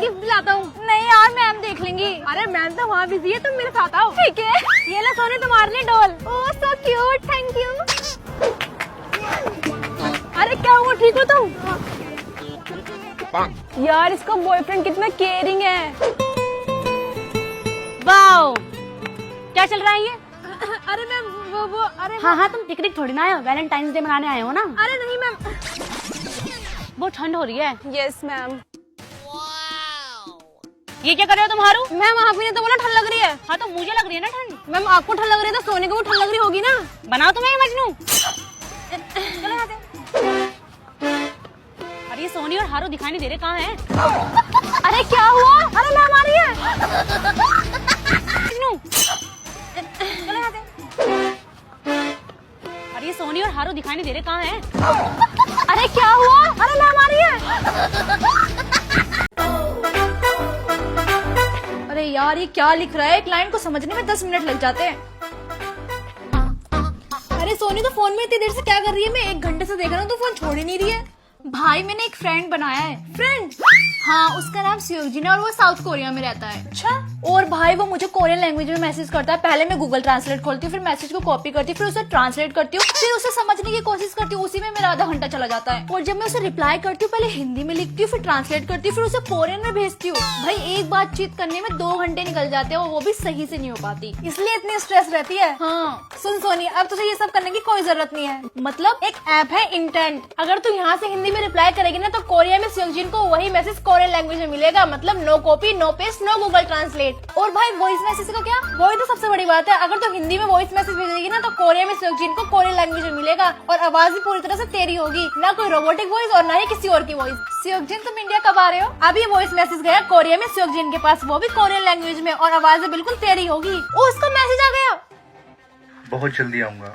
Gift दिलाता हूँ। नहीं यार मैम देख लेंगी। अरे मैम तो वहाँ बिजी है, तुम मेरे साथ आओ। ठीक है। ये लो सोनी तुम्हारे लिए doll. Oh so cute, thank you. अरे क्या हुआ, ठीक हो तुम? यार इसका बॉयफ्रेंड कितना केयरिंग है। वाओ क्या चल रहा है ये? अरे मैम वो अरे हाँ तुम पिकनिक थोड़ी ना आए हो, वैलेंटाइंस डे मनाने आए हो ना? अरे नहीं मैम, बहुत ठंड हो रही है। Yes ma'am. ये क्या कर रहे हो तुम हारू? मैम आप ही ने तो बोला ठंड लग रही है। हाँ तो मुझे लग रही है ना ठंड। मैम आपको ठंड लग रही है तो सोने को भी ठंड लग रही होगी ना। बनाओ तुम्हें मजनू। चलो यहाँ से। अरे ये सोनी और हारू दिखाई नहीं दे रहे, कहाँ हैं? अरे क्या हुआ? अरे मैम आ रही है। मजनू चलो यहाँ से। अरे ये सोनी और हारू दिखाई नहीं दे रहे, कहाँ हैं? अरे क्या हुआ? अरे मैम आ रही है। अरे यार ये क्या लिख रहा है, एक लाइन को समझने में 10 मिनट लग जाते हैं। अरे सोनी तो फोन में इतनी देर से क्या कर रही है? मैं 1 घंटे से देख रहा हूँ तो फोन छोड़ ही नहीं रही है। भाई मैंने एक फ्रेंड बनाया है। फ्रेंड? हाँ उसका नाम सुयोजिन है और वो साउथ कोरिया में रहता है। अच्छा। और भाई वो मुझे कोरियन लैंग्वेज में मैसेज करता है। पहले मैं गूगल ट्रांसलेट खोलती हूँ, फिर मैसेज को कॉपी करती हूँ, फिर उसे ट्रांसलेट करती हूँ, फिर उसे समझने की कोशिश करती हूँ। उसी में मेरा आधा घंटा चला जाता है। और जब मैं उसे रिप्लाई करती हूँ पहले हिंदी में लिखती हूँ, फिर ट्रांसलेट करती हूँ, फिर उसे कोरियन में भेजती हूँ। भाई एक बातचीत करने में 2 घंटे निकल जाते हैं और वो भी सही से नहीं हो पाती, इसलिए इतनी स्ट्रेस रहती है। हाँ सुन सोनी, अब तुझे ये सब करने की कोई जरूरत नहीं है। मतलब एक ऐप है इंटेंट, अगर तू यहाँ से हिंदी में रिप्लाई करेगी ना तो कोरिया में सुयोजिन को वही मैसेज कोरियन लैंग्वेज में मिलेगा। मतलब no copy, no paste, no Google translate. और भाई वॉइस मैसेज का क्या? वही तो सबसे बड़ी बात है। अगर तू हिंदी में वॉइस मैसेज भेजेगी ना तो कोरिया में सुयोजिन को कोरियन लैंग्वेज में मिलेगा और आवाज भी पूरी तरह से तेरी होगी, ना कोई रोबोटिक वॉइस और ना ही किसी और की वॉइस। सुयोजिन तुम इंडिया कब आ रहे हो? अब ये वॉइस मैसेज गया कोरिया में सुयोजिन के पास, वो भी कोरियन लैंग्वेज में और आवाज बिल्कुल तेरी होगी। ओ उसका मैसेज आ गया। बहुत जल्दी आऊंगा।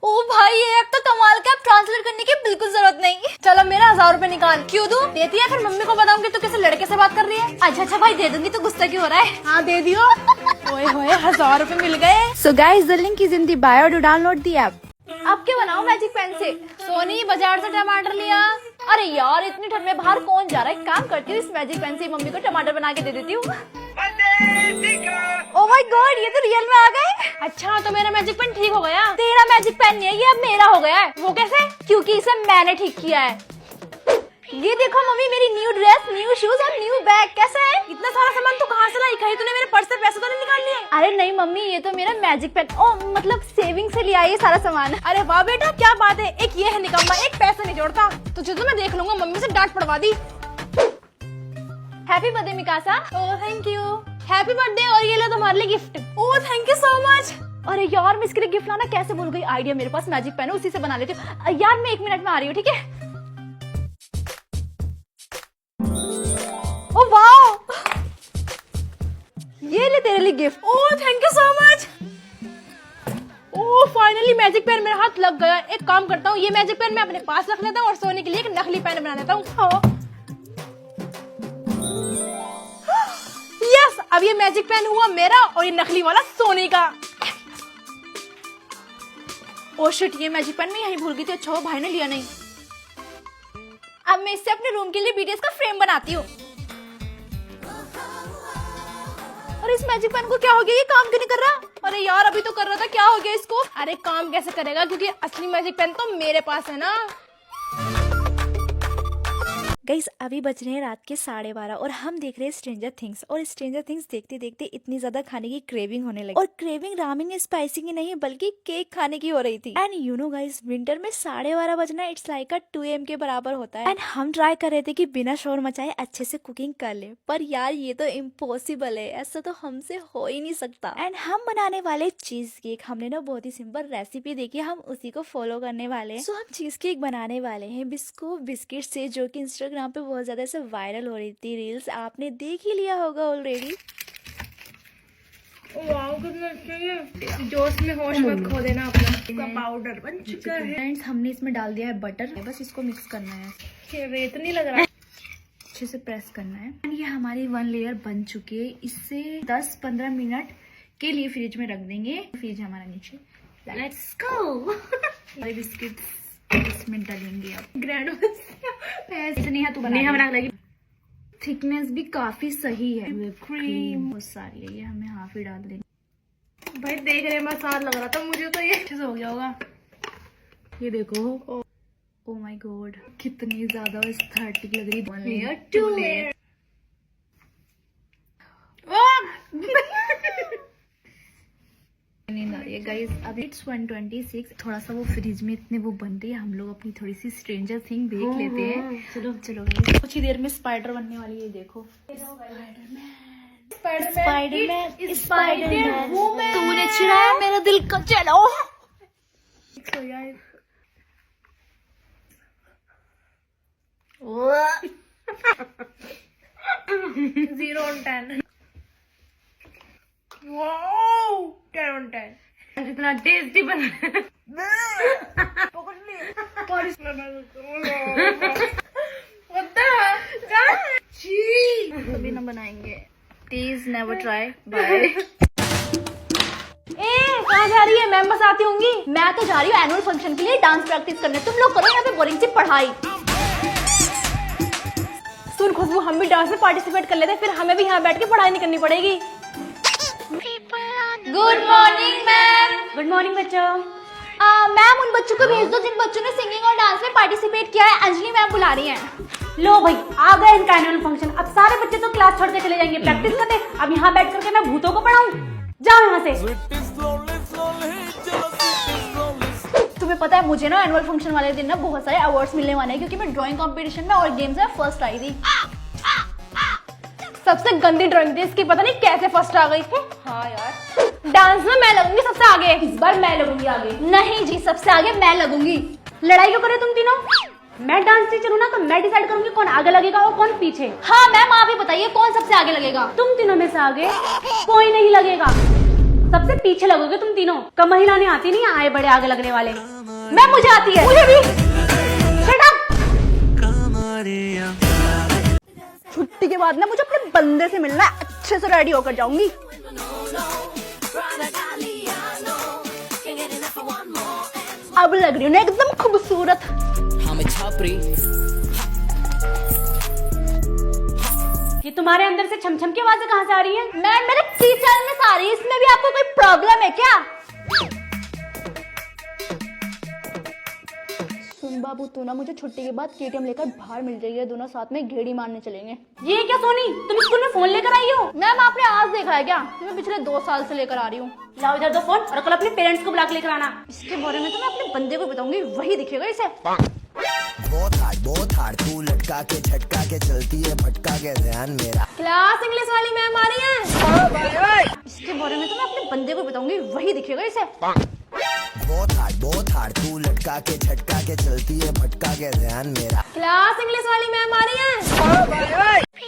ओ भाई ये ऐप तो कमाल का, ट्रांसलेट करने की बिल्कुल जरूरत नहीं। चलो मेरा 1000 रुपए निकाल। क्यों दूं? देती है फिर मम्मी को बताऊंगी तू किसी लड़के से बात कर रही है। अच्छा भाई दे दूंगी, तो गुस्सा क्यों हो रहा है? हाँ दे दियो। ओए होए 1000 रुपए मिल गए। So guys, the link is in the bio to download the app. अब क्या बनाओ मैजिक पेन से? सोनी बाजार से टमाटर लिया। अरे यार इतनी ठंड में बाहर कौन जा रहा है? काम करती हूँ इस मैजिक पेन से मम्मी को टमाटर बना के दे देती हूँ। ओह माय गॉड ये तो रियल में आ गए। अच्छा तो मेरा मैजिक पेन ठीक हो गया? तेरा मैजिक पेन नहीं है ये, अब मेरा हो गया है। वो कैसे? क्योंकि इसे मैंने ठीक किया है। ये देखो मम्मी मेरी न्यू ड्रेस, न्यू शूज और न्यू बैग। कैसा है? इतना सारा सामान तू कहाँ से लाई? कहीं तूने मेरे पर्स से पैसे तो नहीं निकाल लिए? अरे नहीं मम्मी ये तो मेरा मैजिक पेन, ओ मतलब सेविंग से लिया ये सारा सामान। अरे वाह बेटा क्या बात है, एक ये है निकम्मा, एक पैसे नहीं जोड़ता। तुझे तो मैं देख लूंगा, मम्मी से डांट पड़वा दी। Happy birthday Mikasa. Oh thank you. Happy birthday और ये लो तुम्हारे लिए gift. Oh thank you so much. अरे यार मैं इसके लिए गिफ्ट लाना कैसे भूल गई। आइडिया मेरे पास मैजिक पेन है, उसी से बना लेती हूँ। यार मैं 1 मिनट में आ रही हूँ, ठीक है? ओह वाओ ये ले तेरे लिए gift. Oh thank you so much. Oh finally magic pen मेरे हाथ लग गया। एक काम करता हूँ ये मैजिक पेन मैं अपने पास रख लेता हूँ और सोने के लिए एक नकली पेन बना लेता हूँ। यस अब ये मैजिक पेन हुआ मेरा और ये नकली वाला सोनी का। ओह शिट ये मैजिक पेन मैं यहीं भूल गई थी। अच्छा वो भाई ने लिया नहीं। अब मैं इससे अपने रूम के लिए बीटीएस का फ्रेम बनाती हूँ। और इस मैजिक पेन को क्या हो गया? ये काम क्यों नहीं कर रहा? अरे यार अभी तो कर रहा था, क्या हो गया इसको? अरे काम कैसे करेगा क्योंकि असली मैजिक पेन तो मेरे पास है ना। गाइस अभी बज रहे हैं रात के 12:30 और हम देख रहे हैं स्ट्रेंजर थिंग्स। और स्ट्रेंजर थिंग्स देखते देखते इतनी ज्यादा खाने की क्रेविंग होने लगी। और क्रेविंग रामेन स्पाइसी की नहीं बल्कि केक खाने की हो रही थी। And you know guys winter में 12:30 बजना इट्स लाइक 2 AM के बराबर होता है। एंड हम ट्राई कर रहे थे कि बिना शोर मचाए अच्छे से कुकिंग कर ले, पर यार ये तो इम्पॉसिबल है, ऐसा तो हमसे हो ही नहीं सकता। एंड हम बनाने वाले चीज केक। हमने ना बहुत ही सिंपल रेसिपी देखी, हम उसी को फॉलो करने वाले हैं। सो हम चीज केक बनाने वाले हैं बिस्किट से, जो की इंस्टाग्राम पे बहुत ज्यादा से वायरल हो रही थी रील्स, आपने देख ही लिया होगा ऑलरेडी। जोश में होश मत खो देना अपना। इसका पाउडर बन चुका है। फ्रेंड्स हमने इसमें डाल दिया है बटर, बस इसको मिक्स करना है। ये रेत नहीं लग रहा, अच्छे से प्रेस करना है। एंड ये हमारी 1 लेयर बन चुकी है। इससे 10-15 मिनट के लिए फ्रिज में रख देंगे। फ्रिज हमारा नीचे। Let's go. बिस्किट इसमें डालेंगे अब। ग्रैंड ऐसे नहीं है तू बना लगी। थिकनेस भी काफी सही है। क्रीम बहुत सारी है, ये हमें हाफ ही डाल देंगे। भाई देख रहे मसाज लग रहा था मुझे तो, ये अच्छे से हो गया होगा। ये देखो, ओ माय गॉड कितनी ज्यादा एस्थेटिक लग रही है। 1 लेयर 2 लेयर। नींद आ रही है गाइस। अभी इट्स 1:26। थोड़ा सा वो फ्रिज में इतने वो बन रही है, हम लोग अपनी थोड़ी सी स्ट्रेंजर थिंग देख लेते हैं। चलो चलो गाइस, कुछ ही देर में स्पाइडर बनने वाली है। देखो स्पाइडरमैन तूने चिढ़ाया मेरा दिल का। चलो सो यार 0 on 10। Wow 10 on 10। कितना टेस्टी बना पकड़ ली। कभी ना बनाएंगे। Please never try. बाय। कहाँ जा रही है? मैम बस आती होंगी। मैं तो जा रही हूँ एनुअल फंक्शन के लिए डांस प्रैक्टिस करने। तुम लोग करो यहाँ पे बोरिंग सी पढ़ाई। सुन खुशबू, हम भी डांस में पार्टिसिपेट कर लेते हैं, फिर हमें भी यहाँ बैठ के पढ़ाई नहीं करनी पड़ेगी। Good morning ma'am. Good morning बच्चों। मैम उन बच्चों को भेज दो जिन बच्चों ने सिंगिंग और डांस में पार्टिसिपेट किया है। अंजलि मैम बुला रही हैं। लो भाई, आ गए इनका एनुअल फंक्शन। अब सारे बच्चे तो क्लास छोड़ के चले जाएंगे प्रैक्टिस करने। अब यहाँ बैठ करके मैं भूतों को पढ़ाऊं? जाओ यहाँ से। तुम्हें पता है मुझे ना एनुअल फंक्शन वाले दिन ना बहुत सारे अवार्ड्स मिलने वाले हैं, क्योंकि मैं ड्राइंग कंपटीशन में और गेम्स में फर्स्ट आई थी। सबसे गंदी ड्राइंग थी इसकी, पता नहीं कैसे फर्स्ट आ गई थी। हाँ यार, डांस में मैं लगूंगी सबसे आगे। इस बार मैं लगूंगी आगे। नहीं जी, सबसे आगे मैं लगूंगी। लड़ाई क्यों करे तुम तीनों? मैं डांस टीचर हूँ ना, तो मैं डिसाइड करूंगी कौन आगे लगेगा और कौन पीछे। हाँ मैम, आप ही बताइए कौन सबसे आगे लगेगा। तुम तीनों में से आगे कोई नहीं लगेगा, सबसे पीछे लगोगे तुम तीनों। कम महिला ने आती नहीं आए बड़े आगे लगने वाले। मैम मुझे आती है। मुझे भी। छुट्टी के बाद ना मुझे अपने बंदे से मिलना है, अच्छे से रेडी होकर जाऊंगी। अब लग रही हूँ ना एकदम खूबसूरत। ये तुम्हारे अंदर से छमछम की आवाजें कहाँ से आ रही हैं? मैम मेरे टीचर में सारी, इसमें भी आपको कोई प्रॉब्लम है क्या? सुन बाबू, तू ना मुझे छुट्टी के बाद केटीएम लेकर बाहर मिल जाइए, दोनों साथ में घेड़ी मारने चलेंगे। ये क्या सोनी, तुम स्कूल में फोन लेकर आई हो? मैम आपने आज देखा है क्या? मैं पिछले 2 साल से लेकर आ रही हूँ। लाओ इधर दो फोन, और कल अपने पेरेंट्स को बुला के लेकर आना। इसके बारे में तो मैं अपने बंदे को बताऊंगी, वही दिखेगा इसे। बहुत हार्ड तू लटका के झटका के चलती है, भटका के ध्यान मेरा। क्लास इंग्लिश वाली मैम आ रही है। इसके बारे में तो मैं अपने बंदे को बताऊंगी, वही दिखेगा इसे। बहुत हार्ड तू लटका के झटका के चलती है, भटका के ध्यान मेरा। क्लास इंग्लिश वाली मैम आ रही है।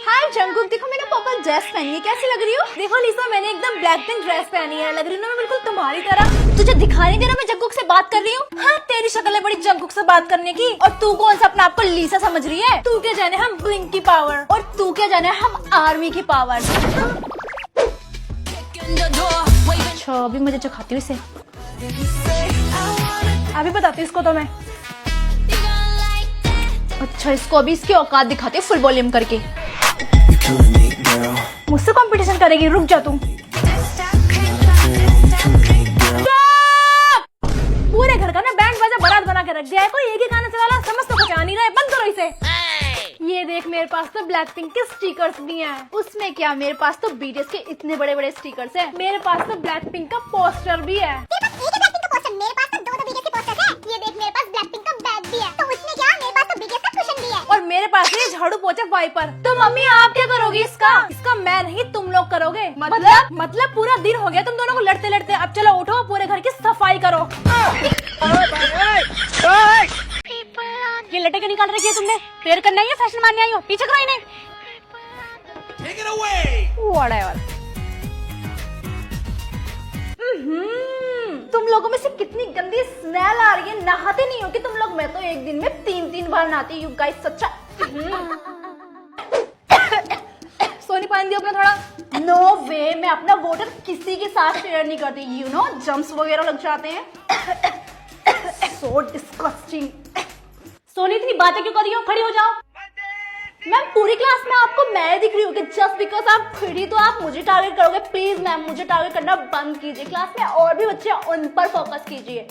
हाय जंगकुक, देखो मैंने पर्पल ड्रेस पहनी है, कैसी लग रही हो? देखो लिसा, मैंने एकदम ब्लैक पिंक ड्रेस पहनी है, लग रही हूँ ना मैं बिल्कुल तुम्हारी तरह। तुझे दिखा नहीं दे रहा मैं जंगकुक से बात कर रही हूँ? हाँ, तेरी शक्ल है बड़ी जंगकुक से बात करने की। और तू कौन सा अपने आप को लिसा समझ रही है? तू क्या जाने हम ब्लिंक की पावर, और तू क्या जाने हम आर्मी की पावर। अच्छा, अभी मुझे चखाती हूँ इसे, अभी बताती हूँ इसको तो मैं। अच्छा, इसको अभी इसकी औकात दिखाती हूँ फुल वॉल्यूम करके। मुझसे कंपटीशन करेगी? रुक जा तुम। पूरे घर का ना बैंड बाजा बारात बना के रख दिया है, कोई एक ही गाना चला रहा, समझ तो कुछ आ नहीं रहा है। बंद करो इसे। ये देख, मेरे पास तो ब्लैक पिंक के स्टिकर्स भी हैं। उसमें क्या, मेरे पास तो बीटीएस के इतने बड़े बड़े स्टिकर्स हैं। मेरे पास तो ब्लैक पिंक का पोस्टर भी है। मेरे पास तो 2 बीटीएस के पोस्टर्स हैं। ये देख, मेरे पास ब्लैकपिंक का बैग भी है। तो उसमें क्या, मेरे पास तो बीटीएस का कुशन भी है। और मेरे पास ये झाड़ू पोछा वाइपर। तो मम्मी आप क्या करोगी इसका? इसका मैं नहीं, तुम लोग करोगे। मतलब पूरा दिन हो गया तुम दोनों को लड़ते लड़ते। अब चलो उठो, पूरे घर की सफाई करो। ये लटे के निकाल रखी है तुमने? प्रेयर करना है या फैशन मारने आई हो? पीछे करो इन्हें। Whatever। तुम लोगों में से कितनी गंदी स्मेल आ रही है, नहाते नहीं हो कि तुम लोग? मैं तो एक दिन में 3 बार नहाती हूँ गाइस, सच्चा। सोनी पानी दियो अपना थोड़ा। नो वे, मैं अपना वाटर किसी के साथ शेयर नहीं करती। यू नो, जम्स वगैरह लग जाते हैं। So disgusting. सोनी इतनी बातें क्यों कर रही हो? खड़ी हो जाओ। मैम पूरी क्लास में आपको मैं दिख रही हूँ कि जस्ट बिकॉज आप थ्री तो आप मुझे टारगेट करोगे? प्लीज मैम मुझे टारगेट करना बंद कीजिए, क्लास में और भी बच्चे हैं, उन पर फोकस कीजिए।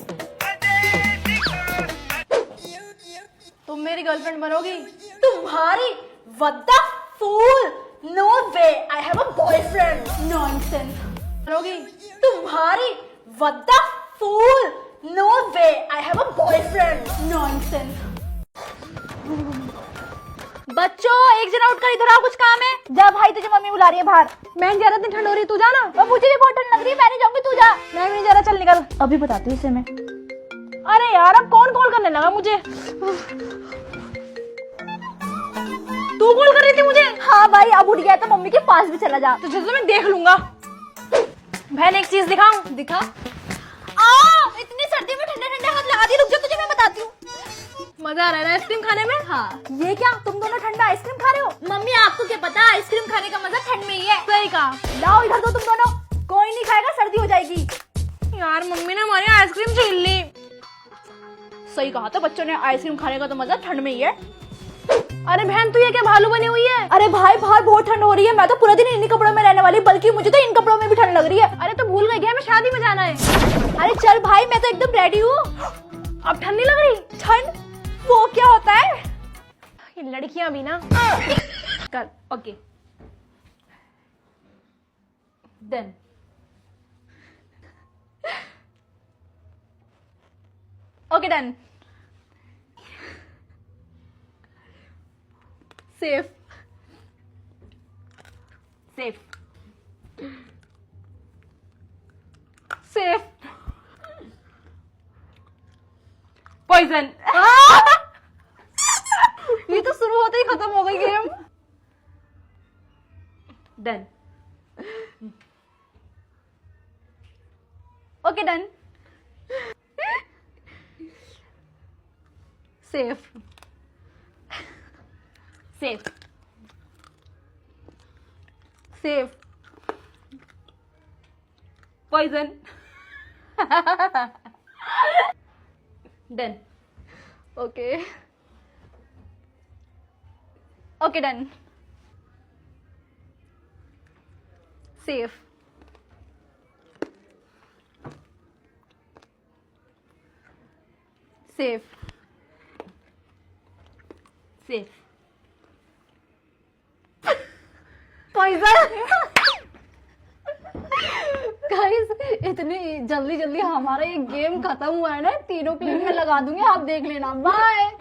तुम मेरी गर्लफ्रेंड बनोगी? तुम्हारी? What the fool, no way, I have a boyfriend. Nonsense. बनोगी? तुम्हारी? What the fool, no way, I have a boyfriend. Nonsense. बच्चों एक जना उठकर इधर आओ, कुछ काम है। जा भाई तुझे मम्मी बुला रही है बाहर। मैं जा रहा, इतनी ठंड हो रही, तू जा ना। और मुझे भी बहुत ठंड लग रही है, मैं नहीं जाऊंगी, तू जा। मैं भी नहीं जा रहा, चल निकल। अभी बताती हूँ इसे मैं। अरे यार अब कौन कॉल करने लगा मुझे? तू कॉल कर रही थी मुझे? हाँ भाई अब उठ गया तो मम्मी के पास भी चला जा। तुझे तो मैं देख लूंगा। बहन एक चीज दिखाऊं? दिखा। इतनी सर्दी में ठंडे ठंडे हाथ लगा दी, रुक जा तुझे मैं बताती हूँ। मजा आ रहा है आइसक्रीम खाने में? हाँ। ये क्या तुम दोनों ठंड में आइसक्रीम खा रहे हो? मम्मी आपको क्या पता, आइसक्रीम खाने का मजा ठंड में ही है। सही कहा। लाओ इधर दो तुम दोनों, कोई नहीं खाएगा, सर्दी हो जाएगी। यार मम्मी ने हमारी आइसक्रीम छीन ली। सही कहा था, बच्चों ने आइसक्रीम खाने का तो मजा ठंड में ही है। अरे बहन तू ये क्या भालू बनी हुई है? अरे भाई बाहर बहुत ठंड हो रही है, मैं तो पूरा दिन इन्हीं कपड़ों में रहने वाली, बल्कि मुझे तो इन कपड़ों में भी ठंड लग रही है। अरे तो भूल गई क्या हमें शादी में जाना है? अरे चल भाई मैं तो एकदम रेडी हूँ। अब ठंड नहीं लग रही? ठंड वो क्या होता है? ये लड़कियां भी ना कर। Okay then okay done. Safe safe safe poison. ये तो शुरू होते ही खत्म हो गई game. Done. Okay done. Safe safe safe poison. Done. Okay okay done. Safe safe safe poison. Guys इतनी जल्दी जल्दी हमारा ये गेम खत्म हुआ है ना, तीनों क्लिप में लगा दूंगी, आप देख लेना। बाय।